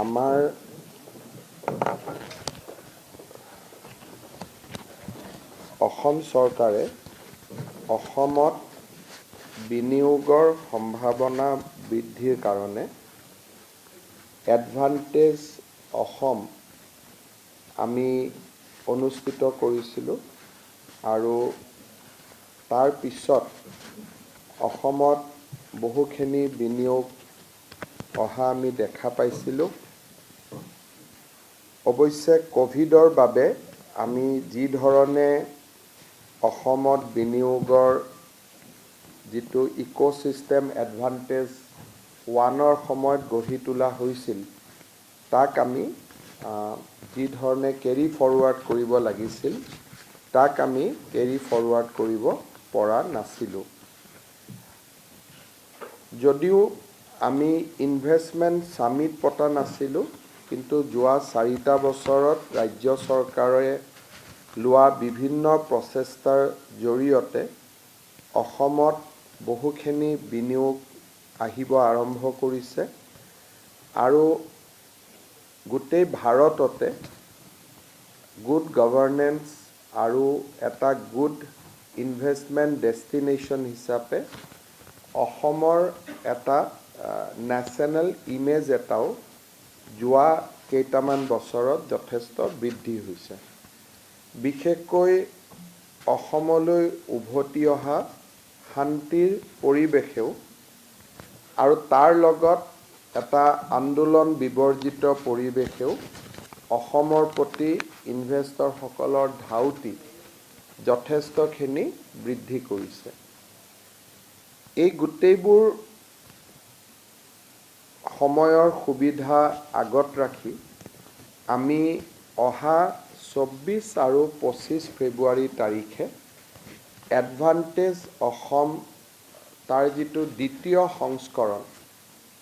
আমাৰ অসম চৰকাৰে অসমত বিনিয়োগৰ সম্ভাৱনা বৃদ্ধিৰ কাৰণে এডভান্টেজ অসম আমি অনুষ্ঠিত কৰিছিলোঁ আৰু তাৰ পিছত অসমত বহুখিনি বিনিয়োগ অহা আমি দেখা পাইছিলোঁ। অৱশ্যে কোভিডৰ বাবে আমি যি ধৰণে অসমত বিনিয়োগৰ যিটো ইক'চিষ্টেম এডভান্টেজ ওৱানৰ সময়ত গঢ়ি তোলা হৈছিল তাক আমি যি ধৰণে কেৰি ফৰৱাৰ্ড কৰিব লাগিছিল তাক আমি কেৰি ফৰৱাৰ্ড কৰিব পৰা নাছিলোঁ। যদিও আমি ইনভেষ্টমেণ্ট সামিট পতা নাছিলোঁ, কিন্তু যোৱা 4টা বছৰত ৰাজ্য চৰকাৰে লোৱা বিভিন্ন প্ৰচেষ্টাৰ জৰিয়তে অসমত বহুখিনি বিনিয়োগ আহিব আৰম্ভ কৰিছে আৰু গোটেই ভাৰততে গুড গভৰ্নেন্স আৰু এটা গুড ইনভেষ্টমেণ্ট ডেষ্টিনেশ্যন হিচাপে অসমৰ এটা নেশ্যনেল ইমেজ এটাও যোৱা কেইটামান বছৰত যথেষ্ট বৃদ্ধি হৈছে। বিশেষকৈ অসমলৈ উভতি অহা শান্তিৰ পৰিৱেশেও আৰু তাৰ লগত এটা আন্দোলন বিবৰ্জিত পৰিৱেশেও অসমৰ প্ৰতি ইনভেষ্টৰসকলৰ ধাউতি যথেষ্টখিনি বৃদ্ধি কৰিছে। এই গোটেইবোৰ সময়ৰ সুবিধা আগত ৰাখি আমি অহা 24 আৰু 25 ফেব্ৰুৱাৰী তাৰিখে এডভান্টেজ অসম তাৰ যিটো দ্বিতীয় সংস্কৰণ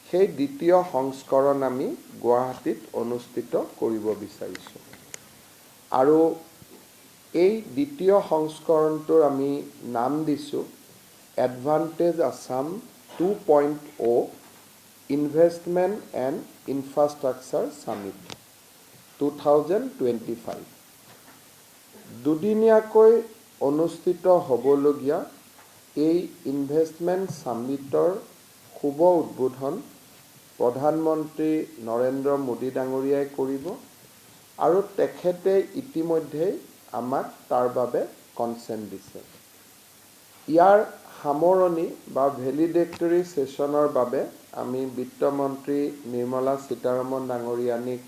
সেই দ্বিতীয় সংস্কৰণ আমি গুৱাহাটীত অনুষ্ঠিত কৰিব বিচাৰিছোঁ আৰু এই দ্বিতীয় সংস্কৰণটোৰ আমি নাম দিছোঁ advantage Assam 2.0 investment and infrastructure summit 2025। দুদিনীয়াকৈ অনুষ্ঠিত হ'বলগীয়া এই ইনভেষ্টমেণ্ট সামিটৰ শুভ উদ্বোধন প্ৰধানমন্ত্ৰী নৰেন্দ্ৰ মোদী ডাঙৰীয়াই কৰিব আৰু তেখেতে ইতিমধ্যে আমাক তাৰ বাবে কনচেণ্ট দিছে। ইয়াৰ সামৰণি বা ভেলিডেটৰী ছেশ্যনৰ বাবে আমি বিত্তমন্ত্ৰী নিৰ্মলা সীতাৰমণ ডাঙৰীয়ানীক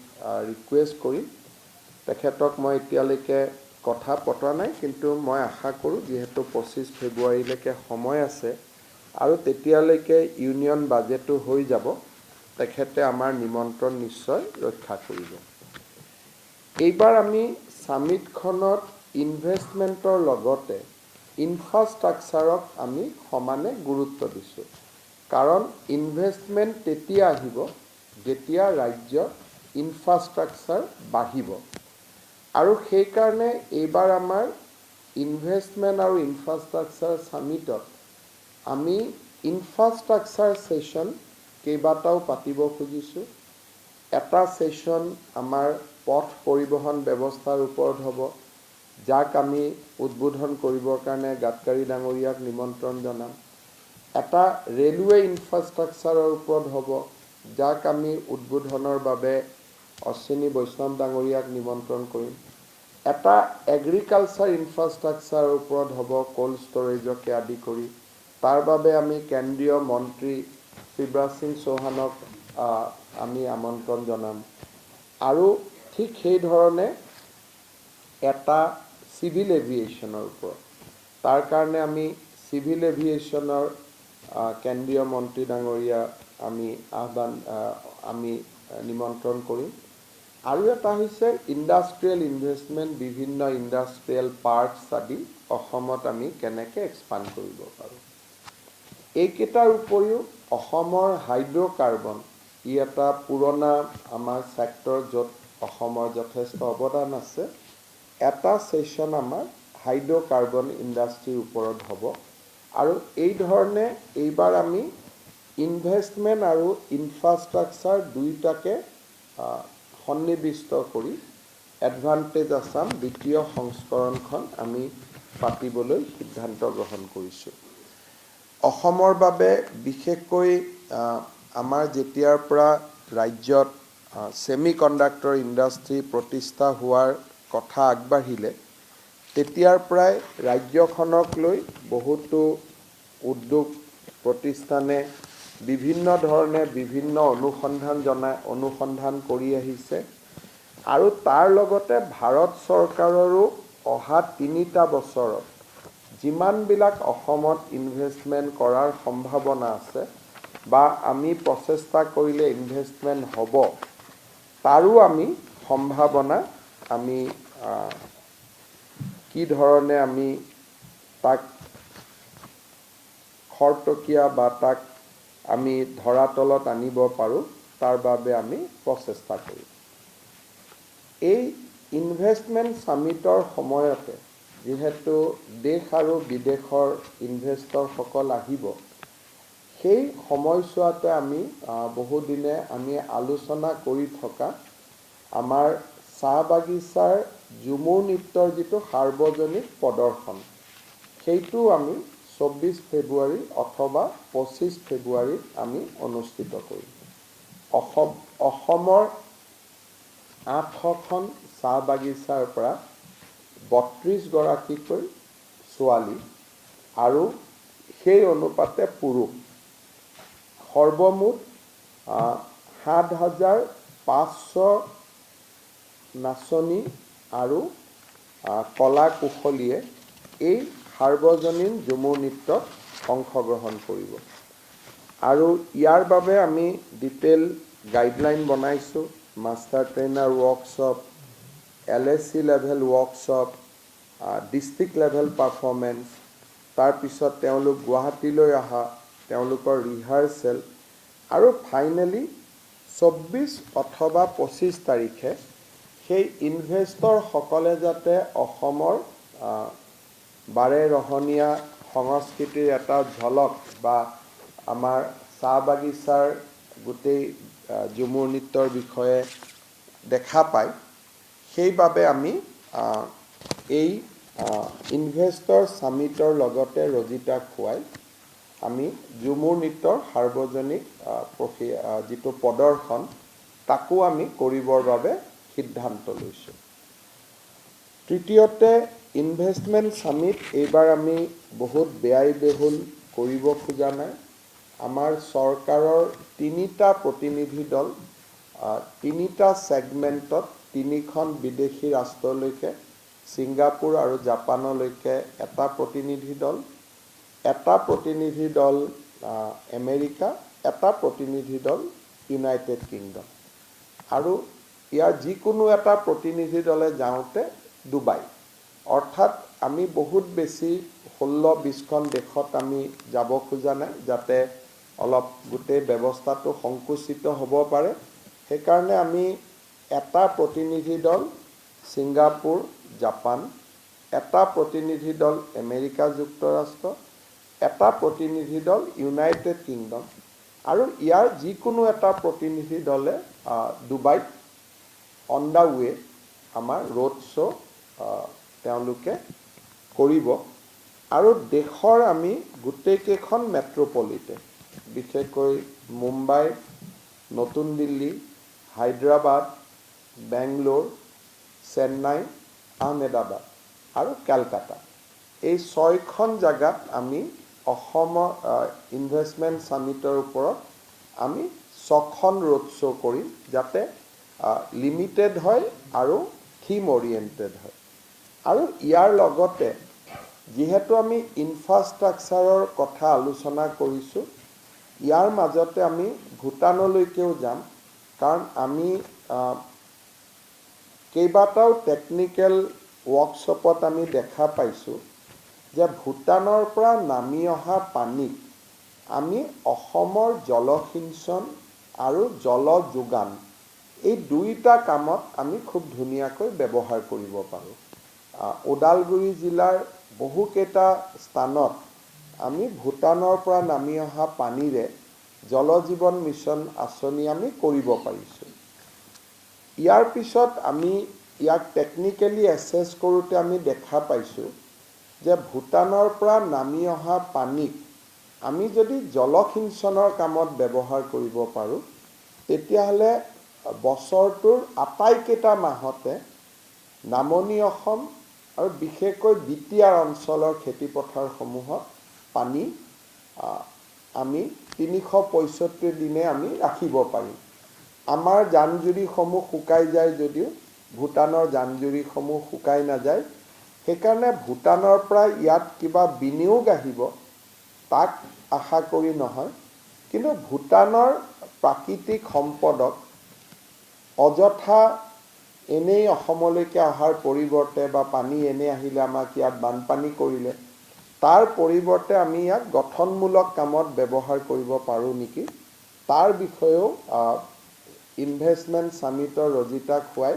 ৰিকুৱেষ্ট কৰিম। তেখেতক মই এতিয়ালৈকে কথা পতা নাই, কিন্তু মই আশা কৰোঁ যিহেতু 25 ফেব্ৰুৱাৰীলৈকে সময় আছে আৰু তেতিয়ালৈকে ইউনিয়ন বাজেটো হৈ যাব, তেখেতে আমাৰ নিমন্ত্ৰণ নিশ্চয় ৰক্ষা কৰিব। এইবাৰ আমি সামিটখনত ইনভেষ্টমেণ্টৰ লগতে ইনফ্ৰাষ্ট্ৰাকচাৰক আমি সমানে গুৰুত্ব দিছোঁ, কাৰণ ইনভেষ্টমেণ্ট তেতিয়া আহিব যেতিয়া ৰাজ্যত ইনফ্ৰাষ্ট্ৰাকচাৰ বাঢ়িব আৰু সেইকাৰণে এইবাৰ আমাৰ ইনভেষ্টমেণ্ট আৰু ইনফ্ৰাষ্ট্ৰাকচাৰ সামিটত আমি ইনফ্ৰাষ্ট্ৰাকচাৰ ছেশ্যন কেইবাটাও পাতিব খুজিছোঁ। এটা ছেশ্যন আমাৰ পথ পৰিবহণ ব্যৱস্থাৰ ওপৰত হ'ব, যাক আমি উদ্বোধন কৰিবৰ কাৰণে গাডকাৰী ডাঙৰীয়াক নিমন্ত্ৰণ জনাম। এটা ৰেলৱে ইনফ্ৰাষ্ট্ৰাকচাৰৰ ওপৰত হ'ব, যাক আমি উদ্বোধনৰ বাবে অশ্বিনী বৈষ্ণৱ ডাঙৰীয়াক নিমন্ত্ৰণ কৰিম। এটা এগ্ৰিকালচাৰ ইনফ্ৰাষ্ট্ৰাকচাৰৰ ওপৰত হ'ব, কোল্ড ষ্টৰেজকে আদি কৰি। তাৰ বাবে আমি কেন্দ্ৰীয় মন্ত্ৰী শিৱৰাজ সিং চৌহানক আমি আমন্ত্ৰণ জনাম আৰু ঠিক সেইধৰণে এটা চিভিল এভিয়েশ্যনৰ ওপৰত, তাৰ কাৰণে আমি চিভিল এভিয়েশ্যনৰ কেন্দ্ৰীয় মন্ত্ৰী ডাঙৰীয়া আমি নিমন্ত্ৰণ কৰিম। আৰু এটা হৈছে ইণ্ডাষ্ট্ৰিয়েল ইনভেষ্টমেণ্ট, বিভিন্ন ইণ্ডাষ্ট্ৰিয়েল পাৰ্কছ আদি অসমত আমি কেনেকৈ এক্সপাণ্ড কৰিব পাৰোঁ। এইকেইটাৰ উপৰিও অসমৰ হাইড্ৰ'কাৰ্বন, ই এটা পুৰণা আমাৰ ছেক্টৰ য'ত অসমৰ যথেষ্ট অৱদান আছে। এটা ছেশ্যন আমাৰ হাইড্ৰ'কাৰ্বন ইণ্ডাষ্ট্ৰীৰ ওপৰত হ'ব আৰু এই ধৰণে এইবাৰ আমি ইনভেষ্টমেণ্ট আৰু ইনফ্ৰাষ্ট্ৰাকচাৰ দুয়োটাকে সন্নিৱিষ্ট কৰি এডভান্টেজ আছাম দ্বিতীয় সংস্কৰণখন আমি পাতিবলৈ সিদ্ধান্ত গ্ৰহণ কৰিছোঁ। অসমৰ বাবে বিশেষকৈ আমাৰ যেতিয়াৰ পৰা ৰাজ্যত ছেমি কণ্ডাক্টৰ ইণ্ডাষ্ট্ৰী প্ৰতিষ্ঠা হোৱাৰ কথা আগবাঢ়িলে, তেতিয়াৰ পৰাই ৰাজ্যখনক লৈ বহুতো উদ্যোগ প্ৰতিষ্ঠানে বিভিন্ন ধৰণে বিভিন্ন অনুসন্ধান কৰি আহিছে আৰু তাৰ লগতে ভাৰত চৰকাৰৰো অহা ৩টা বছৰত যিমানবিলাক অসমত ইনভেষ্টমেণ্ট কৰাৰ সম্ভাৱনা আছে বা আমি প্ৰচেষ্টা কৰিলে ইনভেষ্টমেণ্ট হ'ব, তাৰো আমি সম্ভাৱনা আমি কি ধৰণে আমি তাক খৰতকীয়া বা তাক আমি ধৰাতলত আনিব পাৰোঁ, তাৰ বাবে আমি প্ৰচেষ্টা কৰিম। এই ইনভেষ্টমেণ্ট সামিটৰ সময়তে যিহেতু দেশ আৰু বিদেশৰ ইনভেষ্টৰসকল আহিব, সেই সময়ছোৱাতে আমি বহুদিনে আমি আলোচনা কৰি থকা আমাৰ চাহ বাগিচাৰ ঝুমুৰ নৃত্যৰ যিটো সাৰ্বজনিক প্ৰদৰ্শন, সেইটো আমি 24 ফেব্ৰুৱাৰী অথবা 25 ফেব্ৰুৱাৰীত আমি অনুষ্ঠিত কৰিম। অসমৰ 800খন চাহ বাগিচাৰ পৰা 32 গৰাকীকৈ ছোৱালী আৰু সেই অনুপাতে পুৰুষ সৰ্বমুঠ 7,500 নাচনী আৰু কলা কুশলীয়ে এই সাৰ্বজনীন ঝুমুৰ নৃত্যত অংশগ্ৰহণ কৰিব। আৰু ইয়াৰ বাবে আমি ডিটেইল গাইডলাইন বনাইছোঁ। Master trainer workshop, LAC level workshop, district level performance, তাৰপিছত তেওঁলোক গুৱাহাটীলৈ অহা, তেওঁলোকৰ ৰিহাৰ্চেল আৰু ফাইনেলি 24 অথবা 25 তাৰিখে সেই ইনভেষ্টৰসকলে যাতে অসমৰ বাৰে ৰহণীয়া সংস্কৃতিৰ এটা ঝলক বা আমাৰ চাহ বাগিচাৰ গোটেই ঝুমুৰ নৃত্যৰ বিষয়ে দেখা পায়, সেইবাবে আমি এই ইনভেষ্টৰ সামিটৰ লগতে ৰজিতা খুৱাই আমি ঝুমুৰ নৃত্যৰ সাৰ্বজনিক যিটো প্ৰদৰ্শন, তাকো আমি কৰিবৰ বাবে সিদ্ধান্ত লৈছোঁ। তৃতীয়তে, ইনভেষ্টমেণ্ট সামিট এইবাৰ আমি বহুত ব্যয়বহুল কৰিব খোজা নাই। আমাৰ চৰকাৰৰ 3টা প্ৰতিনিধি দল 3টা ছেগমেণ্টত 3খন বিদেশী ৰাষ্ট্ৰলৈকে, ছিংগাপুৰ আৰু জাপানলৈকে এটা প্ৰতিনিধি দল, এটা প্ৰতিনিধি দল আমেৰিকা, এটা প্ৰতিনিধি দল ইউনাইটেড কিংডম আৰু ইয়াৰ যিকোনো এটা প্ৰতিনিধি দলে যাওঁতে ডুবাই। অৰ্থাৎ আমি বহুত বেছি 16-20খন দেশত আমি যাব খোজা নাই, যাতে অলপ গোটেই ব্যৱস্থাটো সংকুচিত হ'ব পাৰে। সেইকাৰণে আমি এটা প্ৰতিনিধি দল ছিংগাপুৰ, জাপান, এটা প্ৰতিনিধি দল আমেৰিকা যুক্তৰাষ্ট্ৰ, এটা প্ৰতিনিধি দল ইউনাইটেড কিংডম আৰু ইয়াৰ যিকোনো এটা প্ৰতিনিধি দলে ডুবাইত অন দ্য ৱে আমাৰ ৰোড শ্ব' তেওঁলোকে কৰিব। আৰু দেশৰ আমি গোটেইকেইখন মেট্ৰপলিটন, বিশেষকৈ মুম্বাই, নতুন দিল্লী, হায়দৰাবাদ, বেংগলোৰ, চেন্নাই, আহমেদাবাদ আৰু কেলকাতা, এই 6খন জেগাত আমি অসমৰ ইনভেষ্টমেণ্ট সামিটৰ ওপৰত আমি 6খন ৰোড শ্ব' কৰিম, যাতে লিমিটেড হয় আৰু থিম অৰিয়েণ্টেড হয়। আৰু ইয়াৰ লগতে যিহেতু আমি ইনফ্ৰাষ্ট্ৰাকচাৰৰ কথা আলোচনা কৰিছোঁ, ইয়াৰ মাজতে আমি ভূটানলৈকেও যাম, কাৰণ আমি কেইবাটাও টেকনিকেল ৱৰ্কশ্বপত আমি দেখা পাইছোঁ যে ভূটানৰ পৰা নামি অহা পানীক আমি অসমৰ জলসিঞ্চন আৰু জল যোগান, এই 2টা কামত আমি খুব ধুনীয়াকৈ ব্যৱহাৰ কৰিব পাৰোঁ। ওদালগুৰি জিলাৰ বহুকেইটা স্থানত আমি ভূটানৰ পৰা নামি অহা পানীৰে জল জীৱন মিছন আঁচনি আমি কৰিব পাৰিছোঁ। ইয়াৰ পিছত আমি ইয়াক টেকনিক্যালি এছেছ কৰোঁতে আমি দেখা পাইছোঁ যে ভূটানৰ পৰা নামি অহা পানীক আমি যদি জলসিঞ্চনৰ কামত ব্যৱহাৰ কৰিব পাৰোঁ তেতিয়াহ'লে বছৰটোৰ আটাইকেইটা মাহতে নামনি অসম আৰু বিশেষকৈ বিটিআৰ অঞ্চলৰ খেতিপথাৰসমূহত পানী আমি 365 দিনে আমি ৰাখিব পাৰিম। আমাৰ জান-জুৰিসমূহ শুকাই যায় যদিও ভূটানৰ জান-জুৰিসমূহ শুকাই নাযায়, সেইকাৰণে ভূটানৰ পৰা ইয়াত কিবা বিনিয়োগ আহিব তাক আশা কৰি নহয়, কিন্তু ভূটানৰ প্ৰাকৃতিক সম্পদক অযথা এনেই অসমলৈকে অহাৰ পৰিৱৰ্তে বা পানী এনে আহিলে আমাক ইয়াত বানপানী কৰিলে তাৰ পৰিৱৰ্তে আমি ইয়াক গঠনমূলক কামত ব্যৱহাৰ কৰিব পাৰোঁ নেকি, তাৰ বিষয়েও ইনভেষ্টমেণ্ট সামিটৰ ৰজিতা খুৱাই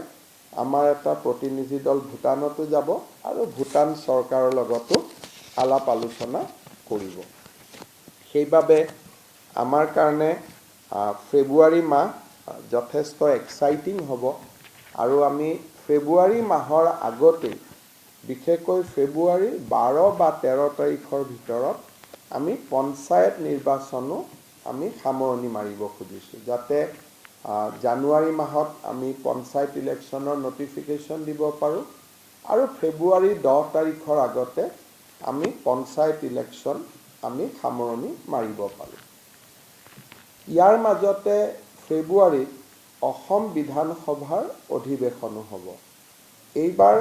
আমাৰ এটা প্ৰতিনিধি দল ভূটানতো যাব আৰু ভূটান চৰকাৰৰ লগতো আলাপ আলোচনা কৰিব। সেইবাবে আমাৰ কাৰণে ফেব্ৰুৱাৰী মাহ যথেষ্ট এক্সাইটিং হ'ব আৰু আমি ফেব্ৰুৱাৰী মাহৰ আগতেই বিশেষকৈ ফেব্ৰুৱাৰী 12 বা 13 তাৰিখৰ ভিতৰত আমি পঞ্চায়ত নিৰ্বাচনো আমি সামৰণি মাৰিব খুজিছোঁ, যাতে জানুৱাৰী মাহত আমি পঞ্চায়ত ইলেকশ্যনৰ নটিফিকেশ্যন দিব পাৰোঁ আৰু ফেব্ৰুৱাৰী 10 তাৰিখৰ আগতে আমি পঞ্চায়ত ইলেকশ্যন আমি সামৰণি মাৰিব পাৰোঁ। ইয়াৰ মাজতে ফেব্ৰুৱাৰীত অসম বিধানসভাৰ অধিৱেশনো হ'ব। এইবাৰ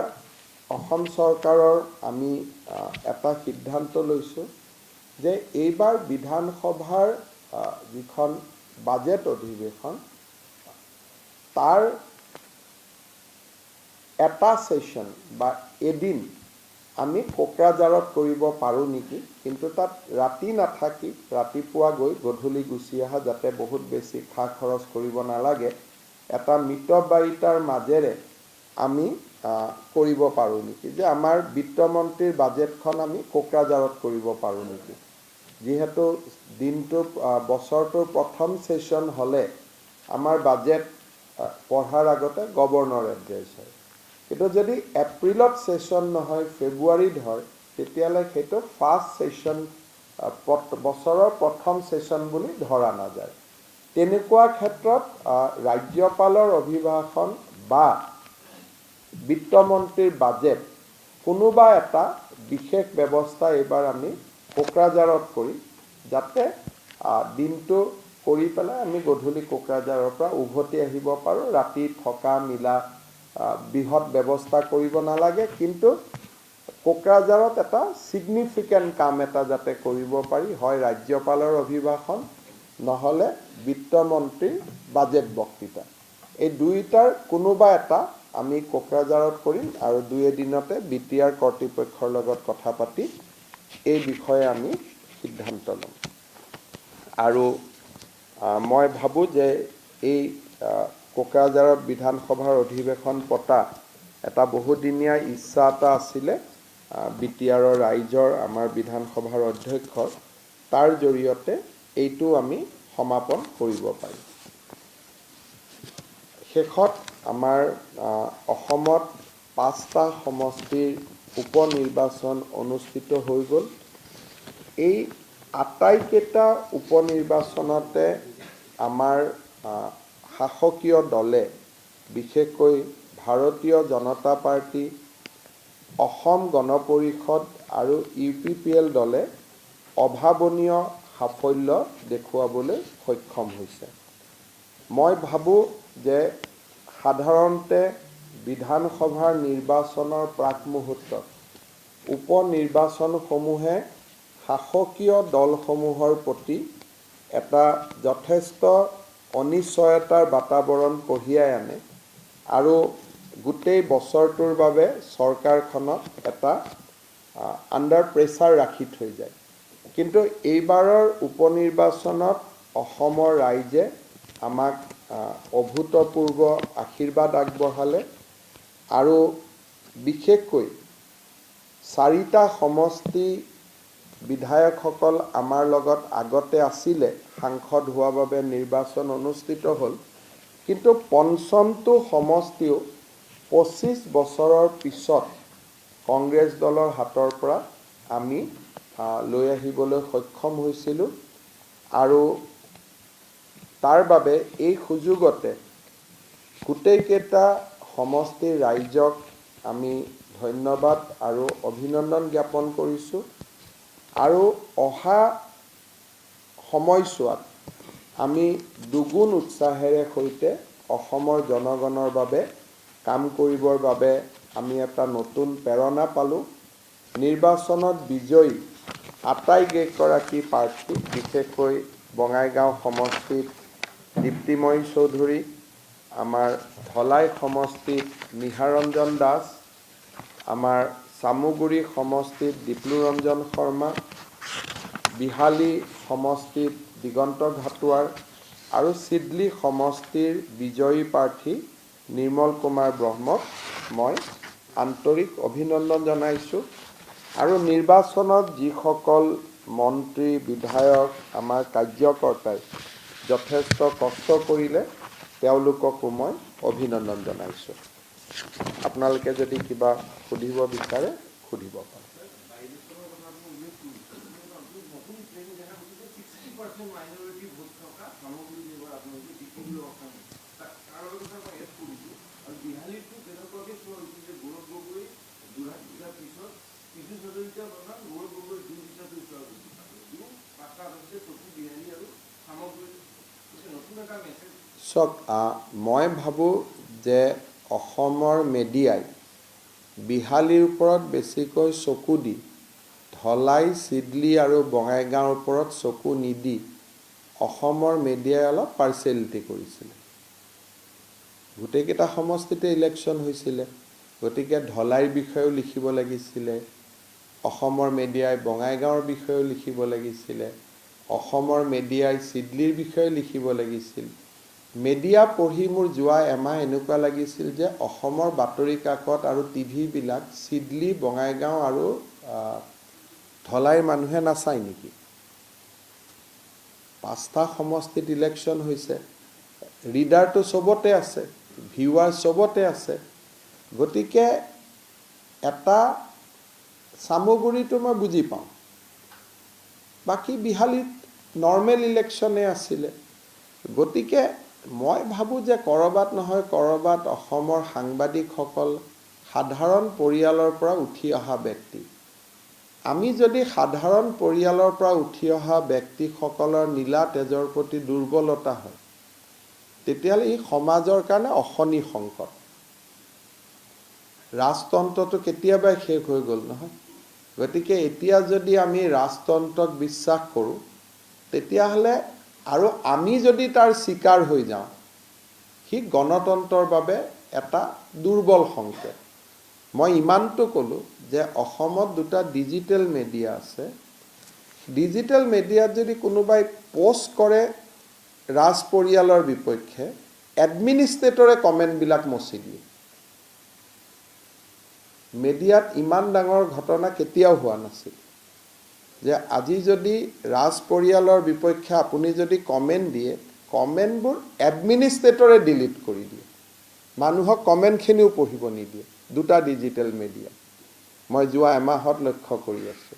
অসম চৰকাৰৰ আমি এটা সিদ্ধান্ত লৈছোঁ যে এইবাৰ বিধানসভাৰ যিখন বাজেট অধিৱেশন তাৰ এটা সেশন বা এদিন আমি কোকৰাঝাৰত কৰিব পাৰোঁ নেকি, কিন্তু তাত ৰাতি নাথাকি ৰাতিপুৱা গৈ গধূলি গুচি অহা, যাতে বহুত বেছি খা খৰচ কৰিব নালাগে, এটা মিতব্যয়িতাৰ মাজেৰে আমি কৰিব পাৰোঁ নেকি, যে আমাৰ বিত্তমন্ত্ৰীৰ বাজেটখন আমি কোকৰাঝাৰত কৰিব পাৰোঁ নেকি, যিহেতু দিনটো বছৰটোৰ প্ৰথম সেশন হ'লে আমাৰ বাজেট পঢ়াৰ আগতে গভৰ্ণৰ এড্ৰেছ হয়, কিন্তু যদি এপ্ৰিলত সেশন নহয় ফেব্ৰুৱাৰীত হয় তেতিয়াহ'লে সেইটো ফাৰ্ষ্ট সেশন বছৰৰ প্ৰথম সেশন বুলি ধৰা নাযায়। তেনেকুৱা ক্ষেত্ৰত ৰাজ্যপালৰ অভিভাষণ বা বিত্তমন্ত্ৰীৰ বাজেট কোনোবা এটা বিশেষ ব্যৱস্থা এইবাৰ আমি কোকৰাঝাৰত কৰি যাতে দিনটো কৰি পেলাই আমি গধূলি কোকৰাঝাৰৰ পৰা উভতি আহিব পাৰোঁ, ৰাতি থকা মিলা বৃহৎ ব্যৱস্থা কৰিব নালাগে, কিন্তু কোকৰাঝাৰত এটা ছিগনিফিকেণ্ট কাম এটা যাতে কৰিব পাৰি, হয় ৰাজ্যপালৰ অভিভাষণ নহ'লে বিত্তমন্ত্ৰীৰ বাজেট বক্তৃতা, এই দুইটাৰ কোনোবা এটা আমি কোকৰাঝাৰত কৰিম আৰু 2 এদিনতে বিটিআৰ কৰ্তৃপক্ষৰ লগত কথা পাতি এই বিষয়ে আমি সিদ্ধান্ত ল'ম। আৰু মই ভাবোঁ যে এই কোকৰাঝাৰত বিধানসভাৰ অধিৱেশন পতা এটা বহুদিনীয়া ইচ্ছা এটা আছিলে বিটিআৰৰ ৰাইজৰ, আমাৰ বিধানসভাৰ অধ্যক্ষৰ, তাৰ জৰিয়তে এইটো আমি সমাপন কৰিব পাৰিম। শেষত আমাৰ অসমত 5টা সমষ্টিৰ উপ নিৰ্বাচন অনুষ্ঠিত হৈ গ'ল। এই আটাইকেইটা উপ নিৰ্বাচনতে আমাৰ শাসকীয় দলে, বিশেষকৈ ভাৰতীয় জনতা পাৰ্টি, অসম গণ পৰিষদ আৰু UPPL দলে অভাৱনীয় সাফল্য দেখুৱাবলৈ সক্ষম হৈছে। মই ভাবোঁ যে সাধাৰণতে বিধানসভাৰ নিৰ্বাচনৰ প্ৰাক মুহূৰ্তত উপ নিৰ্বাচনসমূহে শাসকীয় দলসমূহৰ প্ৰতি এটা যথেষ্ট অনিশ্চয়তাৰ বাতাবৰণ কঢ়িয়াই আনে আৰু গোটেই বছৰটোৰ বাবে চৰকাৰখনক এটা আণ্ডাৰ প্ৰেছাৰ ৰাখি থৈ যায়। কিন্তু এইবাৰৰ উপ নিৰ্বাচনত অসমৰ ৰাইজে আমাক অভূতপূৰ্ব আশীৰ্বাদ আগবঢ়ালে আৰু বিশেষকৈ 4টা সমষ্টি বিধায়কসকল আমাৰ লগত আগতে আছিলে, সাংসদ হোৱাৰ বাবে নিৰ্বাচন অনুষ্ঠিত হ'ল, কিন্তু পঞ্চমটো সমষ্টিও 25 বছৰৰ পিছত কংগ্ৰেছ দলৰ হাতৰ পৰা আমি লৈ আহিবলৈ সক্ষম হৈছিলোঁ আৰু তাৰ বাবে এই সুযোগতে গোটেইকেইটা সমষ্টিৰ ৰাইজক আমি ধন্যবাদ আৰু অভিনন্দন জ্ঞাপন কৰিছোঁ আৰু অহা সময়ছোৱাত আমি দুগুণ উৎসাহেৰে সৈতে অসমৰ জনগণৰ বাবে কাম কৰিবৰ বাবে আমি এটা নতুন প্ৰেৰণা পালোঁ। নিৰ্বাচনত বিজয়ী আটাইকেইগৰাকী প্ৰাৰ্থী, বিশেষকৈ বঙাইগাঁও সমষ্টিত দীপ্তিময়ী চৌধুৰী, আমাৰ ধলাই সমষ্টিত নিহাৰঞ্জন দাস, আমাৰ চামুগুৰি সমষ্টিত ডিপ্লুৰঞ্জন শৰ্মা, বিহালী সমষ্টিত দিগন্ত ঘাটোৱাৰ আৰু চিডলি সমষ্টিৰ বিজয়ী প্ৰাৰ্থী নিৰ্মল কুমাৰ ব্ৰহ্মক মই আন্তৰিক অভিনন্দন জনাইছোঁ। আৰু নিৰ্বাচনত যিসকল মন্ত্ৰী, বিধায়ক, আমাৰ কাৰ্যকৰ্তাই যথেষ্ট কষ্ট কৰিলে তেওঁলোককো মই অভিনন্দন জনাইছোঁ। আপোনালোকে যদি কিবা সুধিব বিচাৰে সুধিব পাৰে। চাওক, মই ভাবোঁ যে অসমৰ মিডিয়াই বিহালীৰ ওপৰত বেছিকৈ চকু দি ধলাই, চিডলি আৰু বঙাইগাঁৱৰ ওপৰত চকু নিদি অসমৰ মিডিয়াই অলপ পাৰ্চিয়েলিটি কৰিছিলে। গোটেইকেইটা সমষ্টিতে ইলেকশ্যন হৈছিলে, গতিকে ধলাইৰ বিষয়েও লিখিব লাগিছিলে, অসমৰ মিডিয়াই বঙাইগাঁৱৰ বিষয়েও লিখিব লাগিছিলে, অসমৰ মিডিয়াই চিডলিৰ বিষয়ে লিখিব লাগিছিল। মিডিয়া পঢ়ি মোৰ যোৱা এমাহ এনেকুৱা লাগিছিল যে অসমৰ বাতৰি কাকত আৰু টিভিবিলাক চিডলি, বঙাইগাঁও আৰু ধলাইৰ মানুহে নাচায় নেকি? 5টা সমষ্টিত ইলেকশ্যন হৈছে, ৰিডাৰটো চবতে আছে, ভিউৱাৰ চবতে আছে। গতিকে এটা চামুগুৰিটো মই বুজি পাওঁ, বাকী বিহালীত নৰ্মেল ইলেকশ্যনে আছিলে। গতিকে মই ভাবোঁ যে ক'ৰবাত নহয় ক'ৰবাত অসমৰ সাংবাদিকসকল সাধাৰণ পৰিয়ালৰ পৰা উঠি অহা ব্যক্তি। আমি যদি সাধাৰণ পৰিয়ালৰ পৰা উঠি অহা ব্যক্তিসকলৰ নীলা তেজৰ প্ৰতি দুৰ্বলতা হয়, তেতিয়াহ'লে ই সমাজৰ কাৰণে অশনি সংকট। ৰাজতন্ত্ৰটো কেতিয়াবাই শেষ হৈ গ'ল নহয়। গতিকে এতিয়া যদি আমি ৰাজতন্ত্ৰক বিশ্বাস কৰোঁ, তেতিয়াহ'লে আৰু আমি যদি তাৰ চিকাৰ হৈ যাওঁ, সি গণতন্ত্ৰৰ বাবে এটা দুৰ্বল সংকেত। মই ইমানটো ক'লোঁ যে অসমত 2টা ডিজিটেল মিডিয়া আছে। ডিজিটেল মিডিয়াত যদি কোনোবাই পোষ্ট কৰে ৰাজ পৰিয়ালৰ বিপক্ষে, এডমিনিষ্ট্ৰেটৰে কমেণ্টবিলাক মচি দিয়ে। মিডিয়াত ইমান ডাঙৰ ঘটনা কেতিয়াও হোৱা নাছিল যে আজি যদি ৰাজ পৰিয়ালৰ বিপক্ষে আপুনি যদি কমেণ্ট দিয়ে, কমেণ্টবোৰ এডমিনিষ্ট্ৰেটৰে ডিলিট কৰি দিয়ে, মানুহক কমেণ্টখিনিও পঢ়িব নিদিয়ে। 2টা ডিজিটেল মিডিয়া মই যোৱা এমাহত লক্ষ্য কৰি আছোঁ।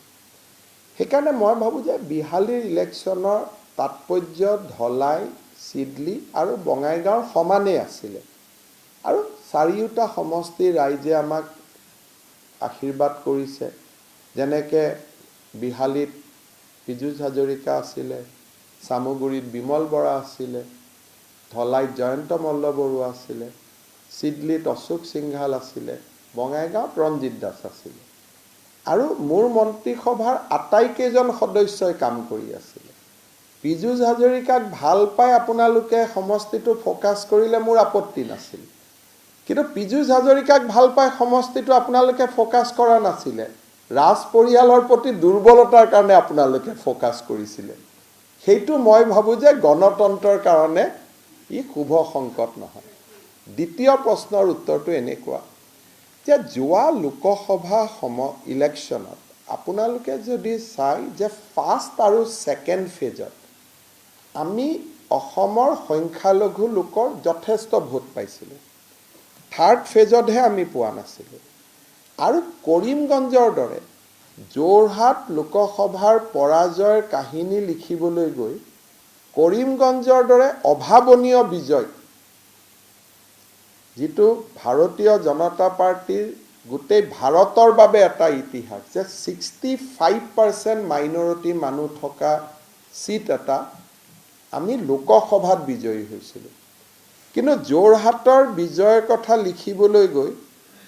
সেইকাৰণে মই ভাবোঁ যে বিহালীৰ ইলেকশ্যনৰ তাৎপৰ্য ধলাই, চিডলি আৰু বঙাইগাঁৱৰ সমানেই আছিলে। আৰু 4টা সমষ্টিৰ ৰাইজে আমাক আশীৰ্বাদ কৰিছে। যেনেকৈ বিহালীত পীযুষ হাজৰিকা আছিলে, চামুগুৰিত বিমল বৰা আছিলে, ধলাইত জয়ন্ত মল্ল বৰুৱা আছিলে, চিডলিত অশোক সিংঘাল আছিলে, বঙাইগাঁৱত ৰঞ্জিত দাস আছিলে। আৰু মোৰ মন্ত্ৰীসভাৰ আটাইকেইজন সদস্যই কাম কৰি আছিলে। পীযুষ হাজৰিকাক ভাল পাই আপোনালোকে সমষ্টিটো ফ'কাছ কৰিলে মোৰ আপত্তি নাছিল, কিন্তু পীযুষ হাজৰিকাক ভাল পাই সমষ্টিটো আপোনালোকে ফ'কাছ কৰা নাছিলে, ৰাজ পৰিয়ালৰ প্ৰতি দুৰ্বলতাৰ কাৰণে আপোনালোকে ফ'কাছ কৰিছিলে। সেইটো মই ভাবোঁ যে গণতন্ত্ৰৰ কাৰণে ই শুভ সংকট নহয়। দ্বিতীয় প্ৰশ্নৰ উত্তৰটো এনেকুৱা যে যোৱা লোকসভা ইলেকশ্যনত আপোনালোকে যদি চাই যে ফাৰ্ষ্ট আৰু ছেকেণ্ড ফেজত আমি অসমৰ সংখ্যালঘু লোকৰ যথেষ্ট ভোট পাইছিলোঁ। থাৰ্ড ফেজতহে আমি পোৱা নাছিলোঁ। আৰু কৰিমগঞ্জৰ দৰে যোৰহাট লোকসভাৰ পৰাজয়ৰ কাহিনী লিখিবলৈ গৈ কৰিমগঞ্জৰ দৰে অভাৱনীয় বিজয়, যিটো ভাৰতীয় জনতা পাৰ্টিৰ গোটেই ভাৰতৰ বাবে এটা ইতিহাস, যে 65% মাইনৰিটি মানুহ থকা চিট এটা আমি লোকসভাত বিজয়ী হৈছিলোঁ। কিন্তু যোৰহাটৰ বিজয়ৰ কথা লিখিবলৈ গৈ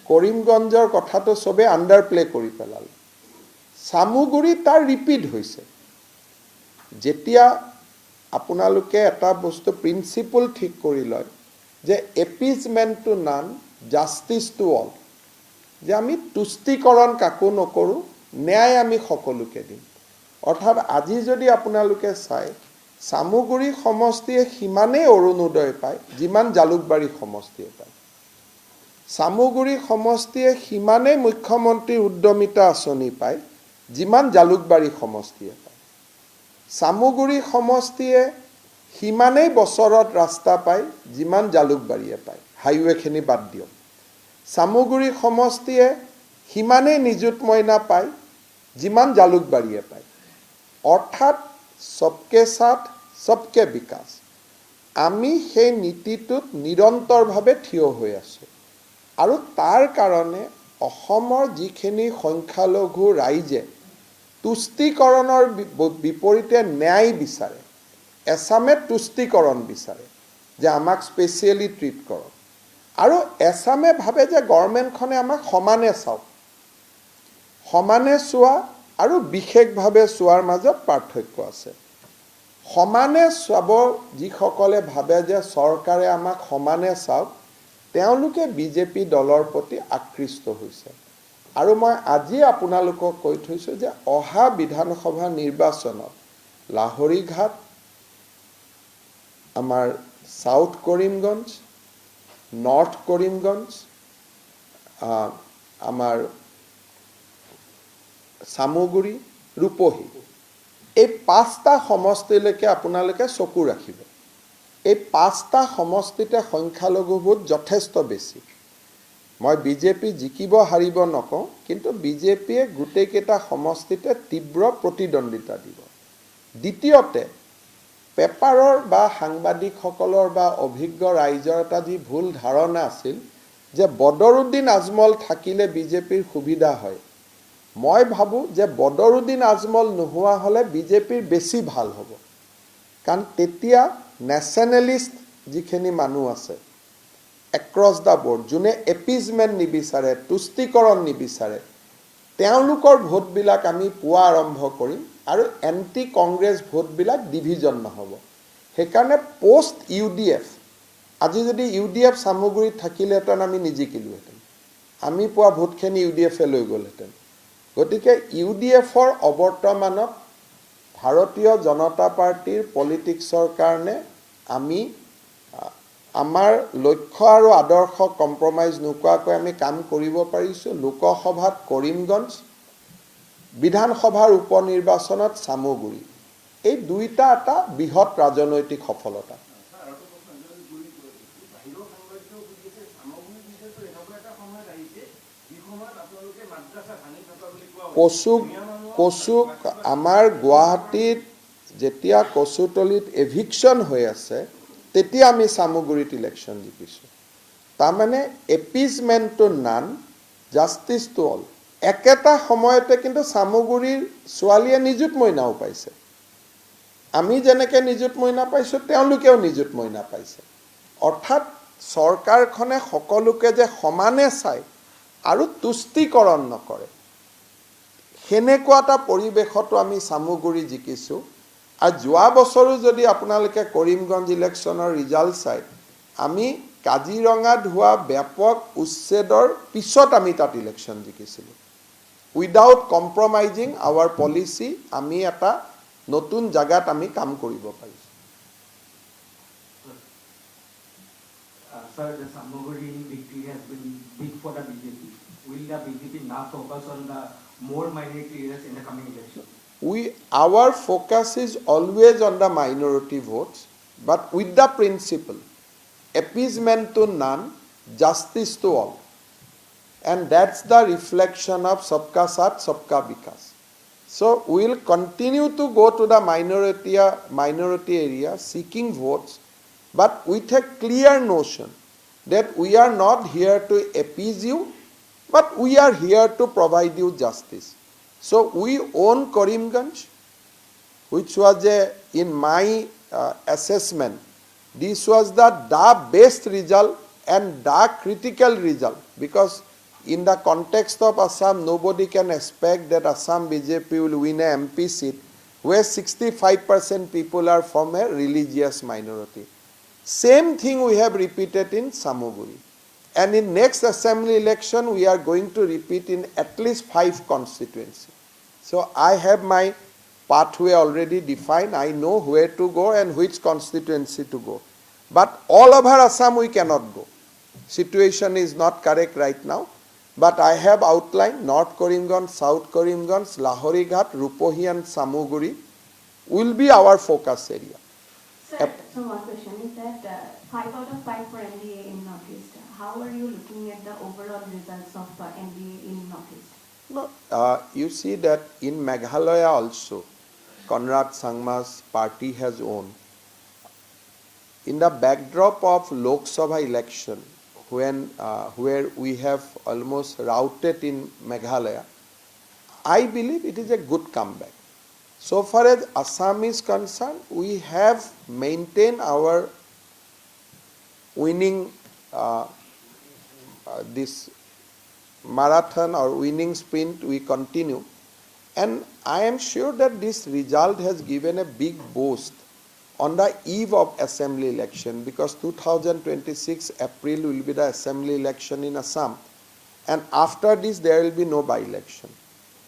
কৰিমগঞ্জৰ কথাটো চবেই আণ্ডাৰ প্লে কৰি পেলালে। চামুগুৰি তাৰ ৰিপিট হৈছে। যেতিয়া আপোনালোকে এটা বস্তু প্ৰিন্সিপল ঠিক কৰি লয় যে appeasement to none, justice to all, যে আমি তুষ্টিকৰণ কাকো নকৰোঁ, ন্যায় আমি সকলোকে দিম। অৰ্থাৎ আজি যদি আপোনালোকে চায়, চামুগুৰি সমষ্টিয়ে সিমানেই অৰুণোদয় পায় যিমান জালুকবাৰী সমষ্টিয়ে পায়। চামুগুৰি সমষ্টিয়ে সিমানেই মুখ্যমন্ত্ৰীৰ উদ্যমিতা আঁচনি পায় যিমান জালুকবাৰী সমষ্টিয়ে পায়। চামুগুৰি সমষ্টিয়ে সিমানেই বছৰত ৰাস্তা পায় যিমান জালুকবাৰীয়ে পায়, হাইৱেখিনি বাদ দিয়ক। চামুগুৰি সমষ্টিয়ে সিমানেই নিযুত মইনা পায় যিমান জালুকবাৰীয়ে পায়। অৰ্থাৎ সবকে সাথ সবকে বিকাশ, আমি সেই নীতিটোত নিৰন্তৰভাৱে থিয় হৈ আছোঁ। আৰু তাৰ কাৰণে অসমৰ যিখিনি সংখ্যালঘু ৰাইজে তুষ্টিকৰণৰ বিপৰীতে ন্যায় বিচাৰে, এছামে তুষ্টিকৰণ বিচাৰে, যে আমাক স্পেচিয়েলি ট্ৰিট কৰক, আৰু এছামে ভাবে যে গভৰ্ণমেণ্টখনে আমাক সমানে চাওক। সমানে চোৱা আৰু বিশেষভাৱে চোৱাৰ মাজত পাৰ্থক্য আছে। সমানে চাব যিসকলে ভাবে যে চৰকাৰে আমাক সমানে চাওক, তেওঁলোকে বিজেপি দলৰ প্ৰতি আকৃষ্ট হৈছে। আৰু মই আজি আপোনালোকক কৈ থৈছোঁ যে অহা বিধানসভা নিৰ্বাচনত লাহৰীঘাট, আমাৰ সাউথ কৰিমগঞ্জ, নৰ্থ কৰিমগঞ্জ, আমাৰ চামুগুৰি, ৰূপহী, এই 5টা সমষ্টিলৈকে আপোনালোকে চকু ৰাখিব। এই 5টা সমষ্টিতে সংখ্যালঘু ভোট যথেষ্ট বেছি। মই বিজেপি জিকিব হাৰিব নকওঁ, কিন্তু বিজেপিয়ে গোটেইকেইটা সমষ্টিতে তীব্ৰ প্ৰতিদ্বন্দ্বিতা দিব। দ্বিতীয়তে, পেপাৰৰ বা সাংবাদিকসকলৰ বা অভিজ্ঞ ৰাইজৰ এটা যি ভুল ধাৰণা আছিল যে বদৰুদ্দিন আজমল থাকিলে বিজেপিৰ সুবিধা হয়। মই ভাবোঁ যে বদৰুদ্দিন আজমল নোহোৱা হ'লে বিজেপিৰ বেছি ভাল হ'ব। কাৰণ তেতিয়া নেশ্যনেলিষ্ট যিখিনি মানুহ আছে এক্ৰছ দ্য বৰ্ড, যোনে এপিজমেণ্ট নিবিচাৰে, তুষ্টিকৰণ নিবিচাৰে, তেওঁলোকৰ ভোটবিলাক আমি পোৱা আৰম্ভ কৰিম, আৰু এণ্টি কংগ্ৰেছ ভোটবিলাক ডিভিজন নহ'ব। সেইকাৰণে পষ্ট UDF, আজি যদি UDF চামুগুৰিত থাকিলেহেঁতেন আমি নিজিকিলোহেঁতেন, আমি পোৱা ভোটখিনি UDFে লৈ গ'লহেঁতেন। গতিকে UDFৰ অৱৰ্তমানত ভাৰতীয় জনতা পাৰ্টিৰ পলিটিক্সৰ কাৰণে আমি আমাৰ লক্ষ্য আৰু আদৰ্শ কম্প্ৰমাইজ নোকোৱাকৈ আমি কাম কৰিব পাৰিছোঁ। লোকসভাত কৰিমগঞ্জ, বিধানসভাৰ উপ নিৰ্বাচনত চামুগুৰি, এই দুইটা এটা বৃহৎ ৰাজনৈতিক সফলতা। কচুক আমাৰ গুৱাহাটীত যেতিয়া কচুতলিত এভিকশ্যন হৈ আছে, তেতিয়া আমি চামুগুৰিত ইলেকশ্যন জিকিছোঁ। তাৰমানে appeasement to none, justice to all. একেটা সময়তে কিন্তু চামুগুৰিৰ ছোৱালীয়ে নিযুত মইনাও পাইছে। আমি যেনেকৈ নিযুত মইনা পাইছোঁ, তেওঁলোকেও নিযুত মইনা পাইছে। অৰ্থাৎ চৰকাৰখনে সকলোকে যে সমানে চায় আৰু তুষ্টিকৰণ নকৰে, সেনেকুৱা এটা পৰিৱেশতো আমি চামুগুৰি জিকিছোঁ। আৰু যোৱা বছৰো যদি আপোনালোকে কৰিমগঞ্জ ইলেকশ্যনৰ ৰিজাল্ট চাই, আমি কাজিৰঙাত হোৱা ব্যাপক উচ্ছেদৰ পিছত আমি তাত ইলেকশ্যন জিকিছিলোঁ। উইদাউট কম্প্ৰমাইজিং আৱাৰ পলিচি, আমি এটা নতুন জাগাত আমি কাম কৰিব পাৰিছোঁ। Sir, the Samoguri victory has been big for the BJP. Will the BJP now focus on the more minority areas in the coming election? Our focus is always on the minority votes. but with the principle, appeasement to none, justice to all. And that's the reflection of Sabka Saath, Sabka Vikas. So we will continue to go to the minority area seeking votes, but with a clear notion that we are not here to appease you, but we are here to provide you justice. So we own Karimganj, which was in my assessment, this was the best result and the critical result, because in the context of Assam, nobody can expect that Assam BJP will win a MP seat where 65% people are from a religious minority. Same thing we have repeated in Samoguri. And in next assembly election, we are going to repeat in at least 5 constituencies. So I have my pathway already defined. I know where to go and which constituency to go. But all over Assam we cannot go. Situation is not correct right now. But I have outlined North Karimganj, South Karimganj, Lahori Ghat, Rupohi and Samoguri will be our focus area. Sir, so one question is that 5 out of 5 for NDA in Northeast. How are you looking at the overall results of NDA in Northeast? No, you see that in Meghalaya also, Conrad Sangma's party has won. In the backdrop of Lok Sabha election, where we have almost routed in Meghalaya, I believe it is a good comeback. So far as Assam is concerned, we have maintained our winning this marathon or winning sprint, we continue. And I am sure that this result has given a big boost on the eve of assembly election, because 2026 April will be the assembly election in Assam, and after this there will be no by-election.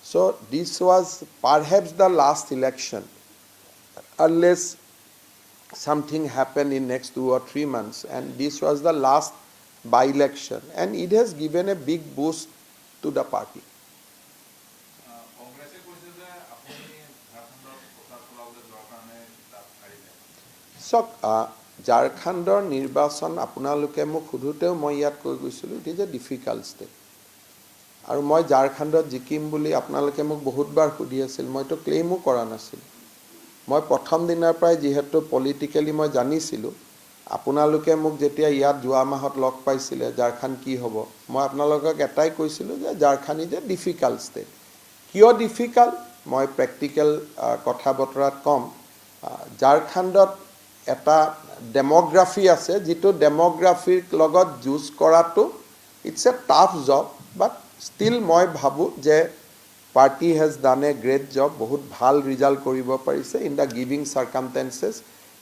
So this was perhaps the last election, unless something happened in next 2 or 3 months, and this was the last by-election, and it has given a big boost to the party. So, Jharkhandৰ নিৰ্বাচন আপোনালোকে মোক সোধোতেও মই ইয়াত কৈ গৈছিলোঁ, it is a difficult state. আৰু মই ঝাৰখণ্ডত জিকিম বুলি আপোনালোকে মোক বহুতবাৰ সুধি আছিল, মইতো ক্লেইমো কৰা নাছিলোঁ। মই প্ৰথম দিনৰ পৰাই যিহেতু পলিটিকেলি মই জানিছিলোঁ, আপোনালোকে মোক যেতিয়া ইয়াত যোৱা মাহত লগ পাইছিলে ঝাৰখণ্ড কি হ'ব, মই আপোনালোকক এটাই কৈছিলোঁ যে Jharkhand is a difficult state. কিয় ডিফিকাল্ট মই প্ৰেক্টিকেল কথা বতৰাত ক'ম। ঝাৰখণ্ডত এটা ডেমোগ্ৰাফি আছে, যিটো ডেমোগ্ৰাফিৰ লগত যুঁজ কৰাটো it's a tough job, but still মই ভাবোঁ যে party has done a great job, বহুত ভাল ৰিজাল্ট কৰিব পাৰিছে ইন দ্য গিভিং চাৰ্কামটেঞ্চেছ।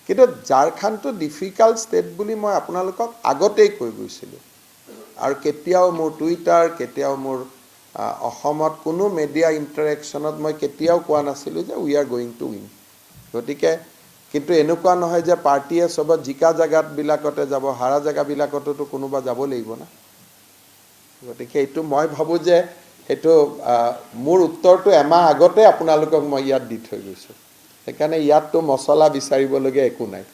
কিন্তু ঝাৰখণ্ডটো ডিফিকাল্ট ষ্টেট বুলি মই আপোনালোকক আগতেই কৈ গৈছিলোঁ, আৰু কেতিয়াও মোৰ টুইটাৰ, কেতিয়াও মোৰ অসমত কোনো মিডিয়া ইণ্টাৰেকশ্যনত মই কেতিয়াও কোৱা নাছিলোঁ যে we are going to win. গতিকে কিন্তু এনেকুৱা নহয় যে পাৰ্টিয়ে চবত জিকা জেগাবিলাকতে যাব, হাৰা জেগাবিলাকতো কোনোবা যাব লাগিব না। গতিকে এইটো মই ভাবোঁ যে সেইটো মোৰ উত্তৰটো এমাহ আগতে আপোনালোকক মই ইয়াত দি থৈ গৈছোঁ, সেইকাৰণে ইয়াততো মছলা বিচাৰিবলগীয়া একো নাই।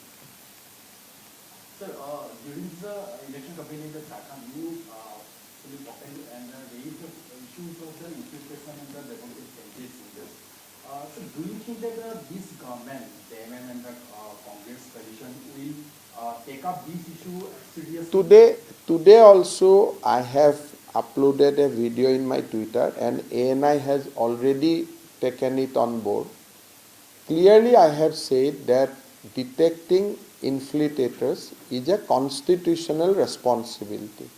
Do you think that this government, the MM and the Congress coalition, will take up this issue seriously? Today also I have uploaded a video in my Twitter, and ANI has already taken it on board. Clearly I have said that detecting infiltrators is a constitutional responsibility.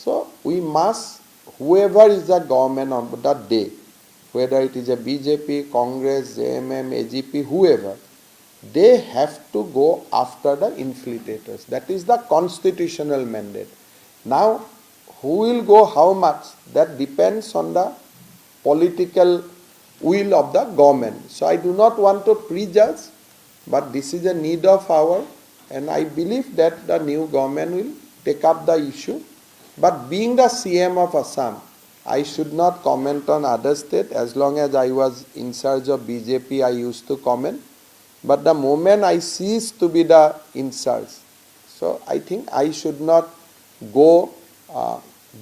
So we must, whoever is the government on that day, whether it is a BJP, Congress, JMM, AGP, whoever, they have to go after the infiltrators. That is the constitutional mandate. Now, who will go how much, that depends on the political will of the government. So I do not want to prejudge, but this is a need of hour, and I believe that the new government will take up the issue. But being the CM of Assam, I should not comment on other state. As long as I was in charge of BJP, I used to comment. but the moment I cease to be the in charge, so I think I should not go